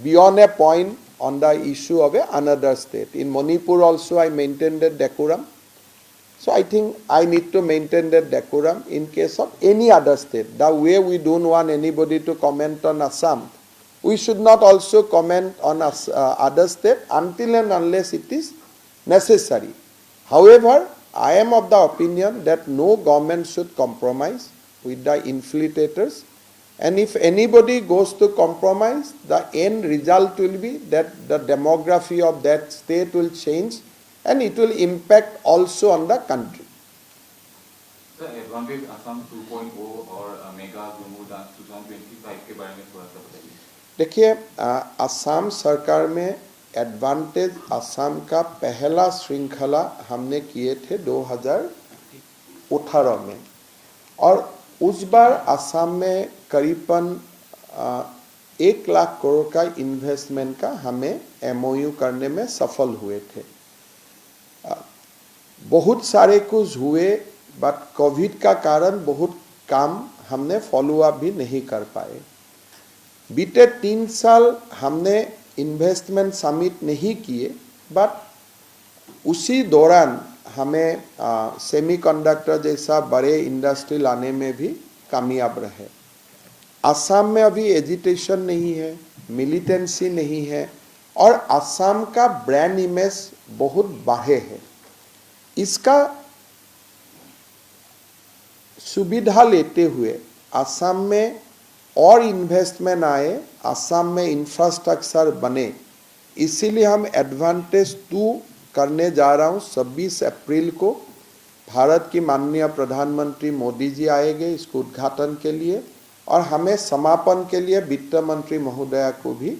beyond a point on the issue of another state. In Manipur also I maintained that decorum. So I think I need to maintain that decorum in case of any other state. The way we don't want anybody to comment on Assam, we should not also comment on other state until and unless it is necessary. However, I am of the opinion that no government should compromise with the infiltrators. And if anybody goes to compromise, the end result will be that the demography of that state will change and it will impact also on the country. Sir, advantage Assam 2.0 और mega जुमू dance 2025 के बारे में थोड़ा सा बताइए. देखिए, असम सरकार में advantage Assam का पहला श्रृंखला हमने किए थे 2018 में, और उस बार असम में करीबन 1 लाख करोड़ का इन्वेस्टमेंट का हमें MOU करने में सफल हुए थे. बहुत सारे कुछ हुए, बट कोविड का कारण बहुत काम हमने फॉलो अप भी नहीं कर पाए. बीते 3 साल हमने इन्वेस्टमेंट समिट नहीं किए, बट उसी दौरान हमें सेमीकंडक्टर जैसा बड़े इंडस्ट्री लाने में भी कामयाब रहे. असम में अभी एजिटेशन नहीं है, मिलिटेंसी नहीं है, और असम का ब्रांड इमेज बहुत बढ़े है. इसका सुविधा लेते हुए असम में और इन्वेस्टमेंट आए, असम में इंफ्रास्ट्रक्चर बने, इसीलिए हम एडवांटेज 2 करने जा रहा हूँ. 26 अप्रैल को भारत की माननीय प्रधानमंत्री मोदी जी आएंगे इसको उद्घाटन के लिए, और हमें समापन के लिए वित्त मंत्री महोदया को भी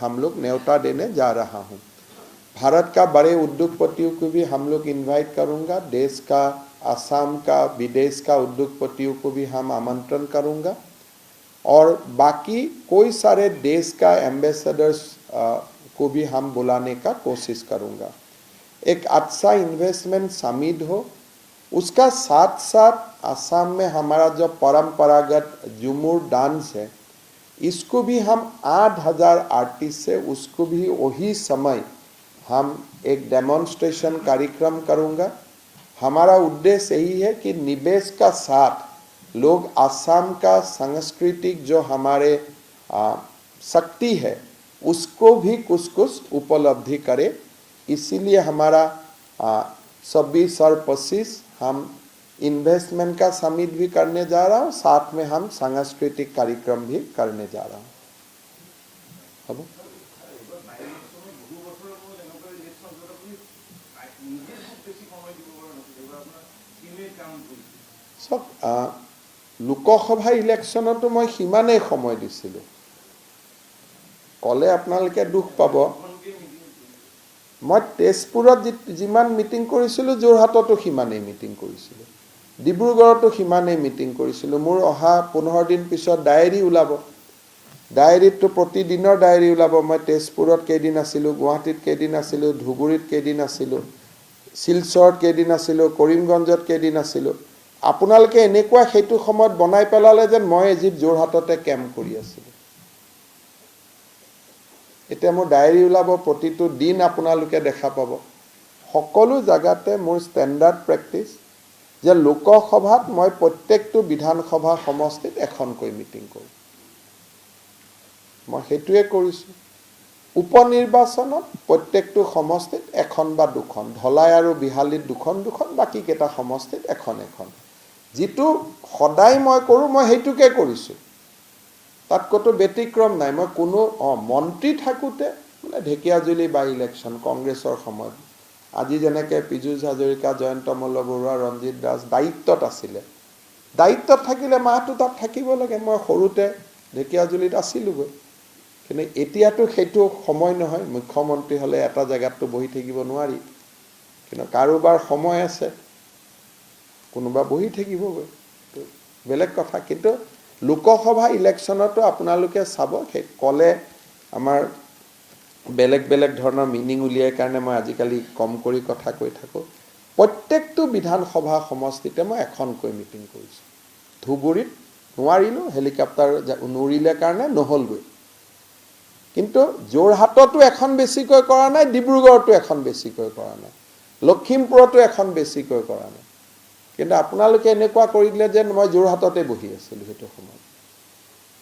हम लोग न्योता देने जा रहा हूँ. भारत का बड़े उद्योगपतियों को भी हम लोग इनवाइट करूँगा, देश का, असम का, विदेश का उद्योगपतियों को भी हम आमंत्रण करूँगा, और बाकी कोई सारे देश का एम्बेसडर्स को भी हम बुलाने का कोशिश करूँगा. एक अच्छा इन्वेस्टमेंट समिट हो, उसका साथ साथ असम में हमारा जो परंपरागत झूमर डांस है, इसको भी हम 8000 आर्टिस्ट से उसको भी वही समय हम एक डेमोन्स्ट्रेशन कार्यक्रम करूँगा. हमारा उद्देश्य यही है कि निवेश का साथ लोग असम का सांस्कृतिक जो हमारे शक्ति है उसको भी कुछ कुछ उपलब्धि करे. इसीलिए हमारा 26 और 25 हम इन्वेस्टमेंट का समिट भी करने जा रहा हूँ, साथ में हम सांस्कृतिक कार्यक्रम भी करने जा रहा हूँ. सब লোকসভা ইলেকশনতো মই সিমানেই সময় দিছিলোঁ. কলে আপোনালোকে দুখ পাব, মই তেজপুৰত যিমান মিটিং কৰিছিলোঁ যোৰহাটতো সিমানেই মিটিং কৰিছিলোঁ, ডিব্ৰুগড়তো সিমানেই মিটিং কৰিছিলোঁ. মোৰ অহা 15 দিন পিছত ডায়েৰী ওলাব, ডায়েৰীটো প্ৰতিদিনৰ ডায়েৰী ওলাব. মই তেজপুৰত কেইদিন আছিলোঁ, গুৱাহাটীত কেইদিন আছিলোঁ, ধুবুৰীত কেইদিন আছিলোঁ, শিলচৰত কেইদিন আছিলোঁ, কৰিমগঞ্জত কেইদিন আছিলোঁ. আপোনালোকে এনেকুৱা সেইটো সময়ত বনাই পেলালে যেন মই এজিত যোৰহাটতে কেম্প কৰি আছিলোঁ. এতিয়া মোৰ ডায়েৰী ওলাব, প্ৰতিটো দিন আপোনালোকে দেখা পাব. সকলো জায়গাতে মোৰ ষ্টেণ্ডাৰ্ড প্ৰেক্টিছ যে লোকসভাত মই প্ৰত্যেকটো বিধানসভা সমষ্টিত এখনকৈ মিটিং কৰোঁ. মই সেইটোৱে কৰিছোঁ. উপনিৰ্বাচনত প্ৰত্যেকটো সমষ্টিত এখন বা দুখন, ধলাই আৰু বিহালীত দুখন, বাকীকেইটা সমষ্টিত এখন. যিটো সদায় মই কৰোঁ মই সেইটোকে কৰিছোঁ, তাত ক'তো ব্যতিক্ৰম নাই. মই কোনো মন্ত্ৰী থাকোঁতে মানে ঢেকীয়াজুলি বাই ইলেকশ্যন কংগ্ৰেছৰ সময়ত, আজি যেনেকৈ পীযুষ হাজৰিকা, জয়ন্ত মল্ল বৰুৱা, ৰঞ্জিত দাস দায়িত্বত আছিলে, দায়িত্বত থাকিলে মাহটো তাত থাকিব লাগে. মই সৰুতে ঢেকীয়াজুলিত আছিলোঁগৈ, কিন্তু এতিয়াতো সেইটো সময় নহয়. মুখ্যমন্ত্ৰী হ'লে এটা জেগাততো বহি থাকিব নোৱাৰি, কিন্তু কাৰোবাৰ সময় আছে, কোনোবা বহি থাকিবগৈ, বেলেগ কথা. কিন্তু লোকসভা ইলেকশ্যনতো আপোনালোকে চাব, সেই কলে আমাৰ বেলেগ বেলেগ ধৰণৰ মিনিং উলিয়াই কাৰণে মই আজিকালি কম কৰি কথা কৈ থাকোঁ. প্ৰত্যেকটো বিধানসভা সমষ্টিতে মই এখনকৈ মিটিং কৰিছোঁ। ধুবুৰীত নোৱাৰিলোঁ, হেলিকপ্টাৰ নউৰিলে কাৰণে নহ'লগৈ, কিন্তু যোৰহাটতো এখন বেছিকৈ কৰা নাই, ডিব্ৰুগড়তো এখন বেছিকৈ কৰা নাই, লখিমপুৰতো এখন বেছিকৈ কৰা নাই। কিন্তু আপোনালোকে এনেকুৱা কৰি দিলে যেন মই যোৰহাটতে বহি আছিলোঁ সেইটো সময়ত।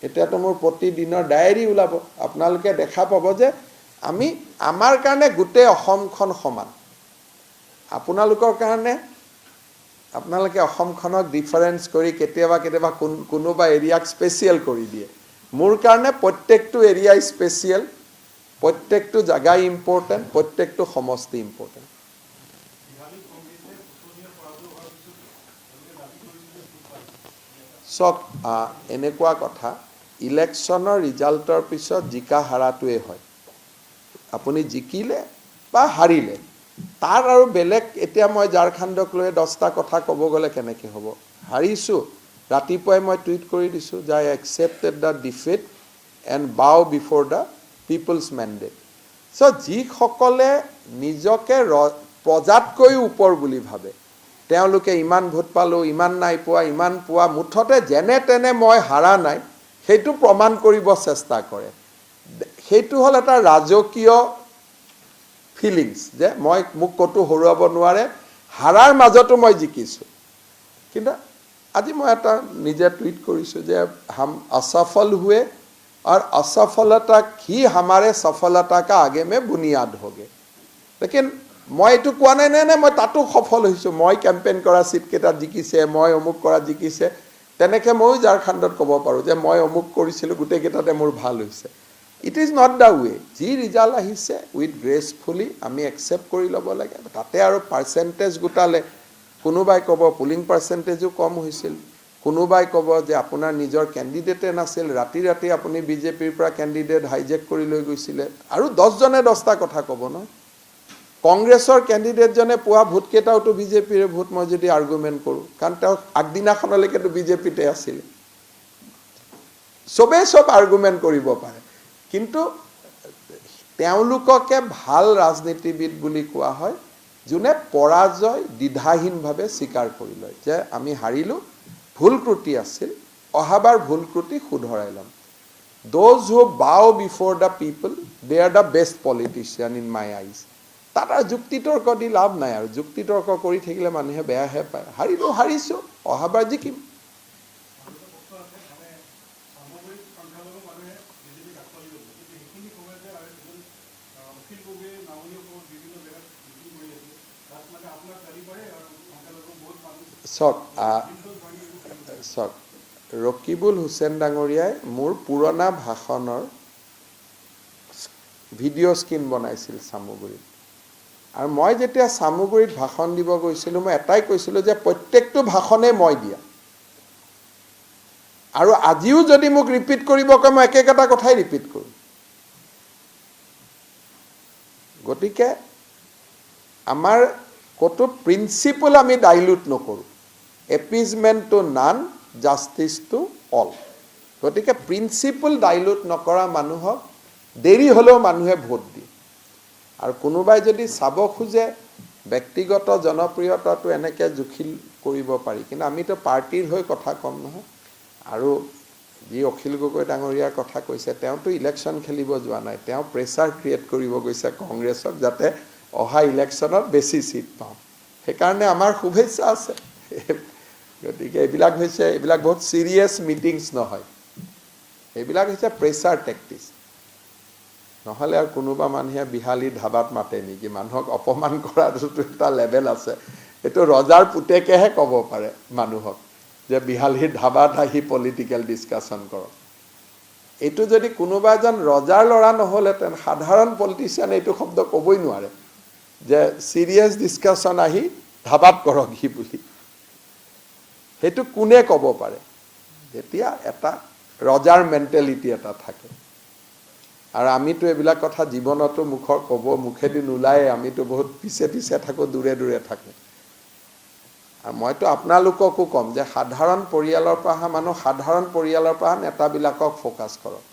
এতিয়াতো মোৰ প্ৰতিদিনৰ ডায়েৰী ওলাব, আপোনালোকে দেখা পাব যে আমাৰ কাৰণে গোটেই অসমখন সমান। আপোনালোকৰ কাৰণে আপোনালোকে অসমখনক ডিফাৰেঞ্চ কৰি কেতিয়াবা কোনোবা এৰিয়াক স্পেচিয়েল কৰি দিয়ে। মোৰ কাৰণে প্ৰত্যেকটো এৰিয়াই স্পেচিয়েল, প্ৰত্যেকটো জাগাই ইম্পৰ্টেণ্ট, প্ৰত্যেকটো সমষ্টি ইম্পৰ্টেণ্ট। চক এনেকুৱা কথা, ইলেকশ্যনৰ ৰিজাল্টৰ পিছত জিকা হাৰাটোৱে হয়। আপুনি জিকিলে বা হাৰিলে, তাৰ আৰু বেলেগ এতিয়া মই ঝাৰখণ্ডক লৈ 10টা কথা ক'ব গ'লে কেনেকৈ হ'ব। হাৰিছোঁ, ৰাতিপুৱাই মই টুইট কৰি দিছোঁ যে আই একচেপ্টেড দ্য ডিফিট এণ্ড বাও বিফৰ দ্য পিপলছ মেণ্ডেট। চ' যিসকলে নিজকে প্ৰজাতকৈ ওপৰ বুলি ভাবে, তেওঁলোকে ইমান ভোট পালোঁ, ইমান নাই পোৱা, ইমান পোৱা, মুঠতে যেনে তেনে মই হাৰা নাই সেইটো প্ৰমাণ কৰিব চেষ্টা কৰে। সেইটো হ'ল এটা ৰাজকীয় ফিলিংছ যে মোক ক'তো হৰুৱাব নোৱাৰে, হাৰাৰ মাজতো মই জিকিছোঁ। কিন্তু আজি মই এটা নিজে টুইট কৰিছোঁ যে हम असफल हुए और असफलता ही हमारे सफलता का आगे में बुनियाद होगे। लेकिन মই এইটো কোৱা নাই নে মই তাতো সফল হৈছোঁ, মই কেম্পেইন কৰা চিটকেইটাত জিকিছে, মই অমুক কৰা জিকিছে, তেনেকৈ ময়ো ঝাৰখণ্ডত ক'ব পাৰোঁ যে মই অমুক কৰিছিলোঁ, গোটেইকেইটাতে মোৰ ভাল হৈছে। It is not the way. যি ৰিজাল্ট আহিছে উইথ গ্ৰেচফুলি আমি একচেপ্ট কৰি ল'ব লাগে। তাতে আৰু পাৰ্চেণ্টেজ গোটালে কোনোবাই ক'ব পুলিং পাৰ্চেণ্টেজো কম হৈছিল, কোনোবাই ক'ব যে আপোনাৰ নিজৰ কেণ্ডিডেটে নাছিল, ৰাতি ৰাতি আপুনি বিজেপিৰ পৰা কেণ্ডিডেট হাইজেক কৰি লৈ গৈছিলে, আৰু 10জনে 10টা কথা ক'ব ন। কংগ্ৰেছৰ কেণ্ডিডেটজনে পোৱা ভোটকেইটাওতো বিজেপিৰে ভোট, মই যদি আৰ্গুমেণ্ট কৰোঁ, কাৰণ তেওঁ আগদিনাখনলৈকেতো বিজেপিতে আছিলে। চবেই চব আৰ্গুমেণ্ট কৰিব পাৰে, কিন্তু তেওঁলোককে ভাল ৰাজনীতিবিদ বুলি কোৱা হয় যোনে পৰাজয় দ্বিধাহীনভাৱে স্বীকাৰ কৰি লয় যে আমি হাৰিলোঁ, ভুল ত্ৰুটি আছিল, অহাবাৰ ভুল ত্ৰুটি শুধৰাই ল'ম। Those who bow before the people they are the best politician in my eyes. তাত আৰু যুক্তিতৰ্ক দি লাভ নাই, আৰু যুক্তিতৰ্ক কৰি থাকিলে মানুহে বেয়াহে পায়। হাৰিলোঁ, হাৰিছোঁ, অহাবাৰ জিকিম। চাওক, ৰকিবুল হুছেইন ডাঙৰীয়াই মোৰ পুৰণা ভাষণৰ ভিডিঅ' স্ক্ৰীন বনাইছিল চামুগুৰিত, আৰু মই যেতিয়া চামুগুৰিত ভাষণ দিব গৈছিলোঁ মই এটাই কৈছিলোঁ যে প্ৰত্যেকটো ভাষণেই মই দিয়া, আৰু আজিও যদি মোক ৰিপিট কৰিব কয় মই একেটা কথাই ৰিপিট কৰোঁ। গতিকে আমাৰ ক'তো প্ৰিন্সিপল আমি ডাইলুট নকৰোঁ। Appeasement to none, justice to all. গতিকে প্ৰিন্সিপল ডাইলুট নকৰা মানুহক দেৰি হ'লেও মানুহে ভোট দিয়ে। আৰু কোনোবাই যদি চাব খোজে ব্যক্তিগত জনপ্ৰিয়তাটো এনেকৈ জুখি কৰিব পাৰি, কিন্তু আমিতো পাৰ্টিৰ হৈ কথা ক'ম নহয়। আৰু যি অখিল গগৈ ডাঙৰীয়াৰ কথা কৈছে, তেওঁতো ইলেকশ্যন খেলিব যোৱা নাই, তেওঁ প্ৰেছাৰ ক্ৰিয়েট কৰিব গৈছে কংগ্ৰেছক যাতে অহা ইলেকশ্যনত বেছি ছিট পাওঁ। সেইকাৰণে আমাৰ শুভেচ্ছা আছে। গতিকে এইবিলাক বহুত ছিৰিয়াছ মিটিংছ নহয়, এইবিলাক হৈছে প্ৰেছাৰ টেকটিক্স। নহ'লে আৰু কোনোবা মানুহে বিহালী ধাবাত মাতে নেকি? মানুহক অপমান কৰাটোতো এটা লেভেল আছে। এইটো ৰজাৰ পুতেকেহে ক'ব পাৰে মানুহক যে বিহালীৰ ধাবাত আহি পলিটিকেল ডিছকাশ্যন কৰক। এইটো যদি কোনোবা এজন ৰজাৰ ল'ৰা নহ'লহেঁতেন, সাধাৰণ পলিটিচিয়ানে এইটো শব্দ ক'বই নোৱাৰে যে ছিৰিয়াছ ডিছকাশ্যন আহি ধাবাত কৰকহি বুলি। সেইটো কোনে ক'ব পাৰে? যেতিয়া এটা ৰজাৰ মেণ্টেলিটি এটা থাকে। আৰু আমিতো এইবিলাক কথা জীৱনতো মুখেদি নোলায়ে, আমিতো বহুত পিছে পিছে থাকোঁ, দূৰে দূৰে থাকোঁ। আৰু মইতো আপোনালোককো ক'ম যে সাধাৰণ পৰিয়ালৰ পৰা অহা মানুহ, সাধাৰণ পৰিয়ালৰ পৰা অহা নেতাবিলাকক ফ'কাছ কৰক।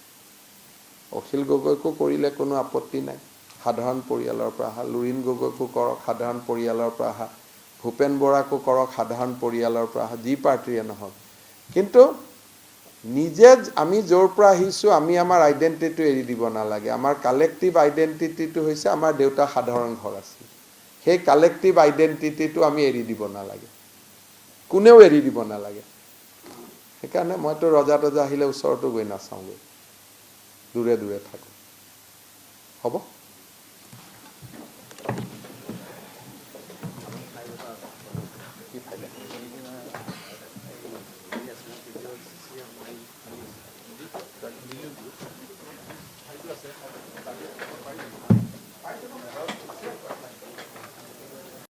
অখিল গগৈকো কৰিলে কোনো আপত্তি নাই, সাধাৰণ পৰিয়ালৰ পৰা অহা। লুৰিণ গগৈকো কৰক, সাধাৰণ পৰিয়ালৰ পৰা অহা। ভূপেন বৰাকো কৰক, সাধাৰণ পৰিয়ালৰ পৰা যি পাৰ্টীয়ে নহওক, কিন্তু নিজে আমি য'ৰ পৰা আহিছোঁ আমি আমাৰ আইডেণ্টিটিটো এৰি দিব নালাগে। আমাৰ কালেক্টিভ আইডেণ্টিটিটো হৈছে আমাৰ দেউতা সাধাৰণ ঘৰ আছিল, সেই কালেক্টিভ আইডেণ্টিটিটো আমি এৰি দিব নালাগে, কোনেও এৰি দিব নালাগে। সেইকাৰণে মইতো ৰজা তজা আহিলে ওচৰতো গৈ নাচাওঁগৈ, দূৰে দূৰে থাকোঁ। হ'ব? কি ফাইদা?